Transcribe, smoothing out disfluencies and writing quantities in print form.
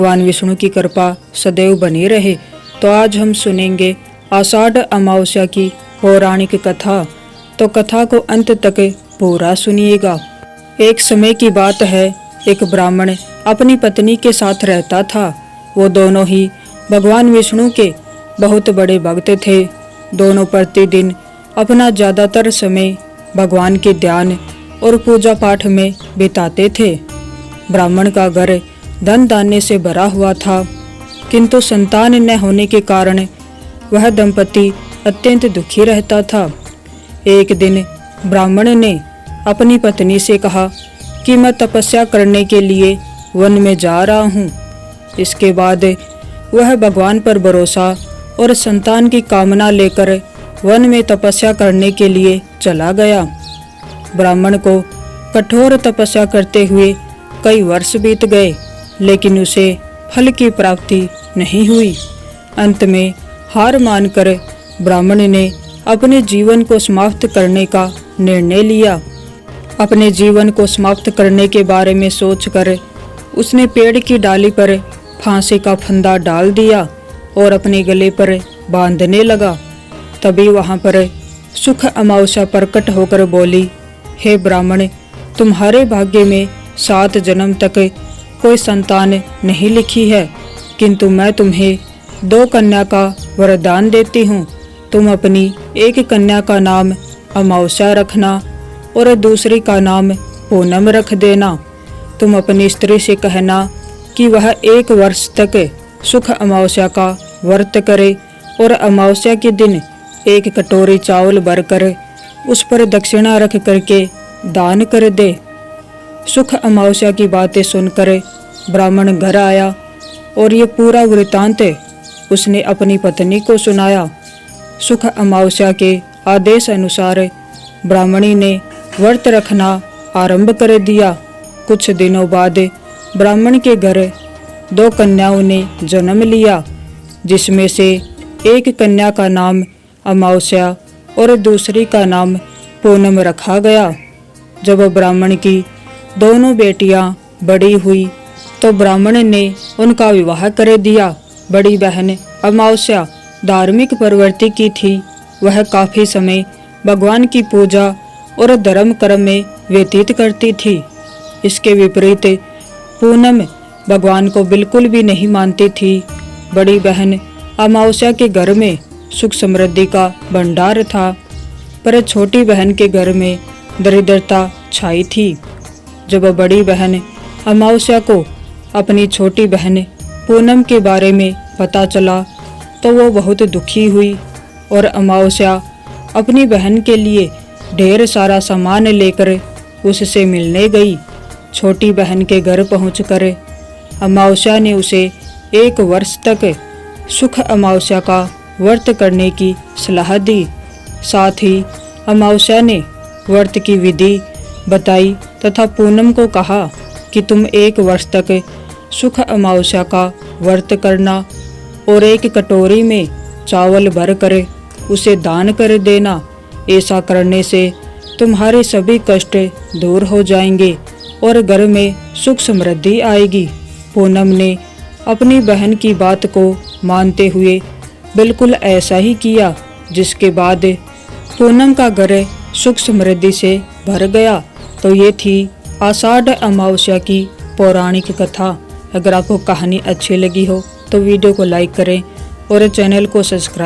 भगवान विष्णु की कृपा सदैव बनी रहे। तो आज हम सुनेंगे आषाढ़ अमावस्या की पौराणिक कथा। तो कथा को अंत तक पूरा सुनिएगा। एक समय की बात है, एक ब्राह्मण अपनी पत्नी के साथ रहता था। वो दोनों ही भगवान विष्णु के बहुत बड़े भक्त थे। दोनों प्रतिदिन अपना ज़्यादातर समय भगवान के ध्यान और पूजा पाठ में बिताते थे। ब्राह्मण का घर धन धान्य से भरा हुआ था, किंतु संतान न होने के कारण वह दंपति अत्यंत दुखी रहता था। एक दिन ब्राह्मण ने अपनी पत्नी से कहा कि मैं तपस्या करने के लिए वन में जा रहा हूँ। इसके बाद वह भगवान पर भरोसा और संतान की कामना लेकर वन में तपस्या करने के लिए चला गया। ब्राह्मण को कठोर तपस्या करते हुए कई वर्ष बीत गए, लेकिन उसे फल की प्राप्ति नहीं हुई। अंत में हार मानकर ब्राह्मण ने अपने जीवन को समाप्त करने का निर्णय लिया। अपने जीवन को समाप्त करने के बारे में सोचकर उसने पेड़ की डाली पर फांसी का फंदा डाल दिया और अपने गले पर बांधने लगा। तभी वहां पर सुख अमावस्या प्रकट होकर बोली, हे ब्राह्मण, तुम्हारे भाग्य में 7 जन्म तक कोई संतान नहीं लिखी है, किंतु मैं तुम्हें 2 कन्या का वरदान देती हूँ। तुम अपनी एक कन्या का नाम अमावस्या रखना और दूसरी का नाम पूनम रख देना। तुम अपनी स्त्री से कहना कि वह 1 वर्ष तक सुख अमावस्या का व्रत करे और अमावस्या के दिन 1 कटोरी चावल भरकर उस पर दक्षिणा रख करके दान कर दे। सुख अमावस्या की बातें सुनकर ब्राह्मण घर आया और ये पूरा वृतांत उसने अपनी पत्नी को सुनाया। सुख अमावस्या के आदेश अनुसार ब्राह्मणी ने व्रत रखना आरंभ कर दिया। कुछ दिनों बाद ब्राह्मण के घर 2 कन्याओं ने जन्म लिया, जिसमें से एक कन्या का नाम अमावस्या और दूसरी का नाम पूनम रखा गया। जब ब्राह्मण की दोनों बेटियां बड़ी हुई तो ब्राह्मण ने उनका विवाह कर दिया। बड़ी बहन अमावस्या धार्मिक प्रवृत्ति की थी। वह काफी समय भगवान की पूजा और धर्म कर्म में व्यतीत करती थी। इसके विपरीत पूनम भगवान को बिल्कुल भी नहीं मानती थी। बड़ी बहन अमावस्या के घर में सुख समृद्धि का भंडार था, पर छोटी बहन के घर में दरिद्रता छाई थी। जब बड़ी बहन अमावस्या को अपनी छोटी बहन पूनम के बारे में पता चला तो वो बहुत दुखी हुई और अमावस्या अपनी बहन के लिए ढेर सारा सामान लेकर उससे मिलने गई। छोटी बहन के घर पहुंचकर अमावस्या ने उसे 1 वर्ष तक सुख अमावस्या का व्रत करने की सलाह दी। साथ ही अमावस्या ने व्रत की विधि बताई तथा पूनम को कहा कि तुम 1 वर्ष तक सुख अमावस्या का व्रत करना और 1 कटोरी में चावल भर कर उसे दान कर देना। ऐसा करने से तुम्हारे सभी कष्ट दूर हो जाएंगे और घर में सुख समृद्धि आएगी। पूनम ने अपनी बहन की बात को मानते हुए बिल्कुल ऐसा ही किया, जिसके बाद पूनम का घर सुख समृद्धि से भर गया। तो ये थी आषाढ़ अमावस्या की पौराणिक कथा। अगर आपको कहानी अच्छी लगी हो तो वीडियो को लाइक करें और चैनल को सब्सक्राइब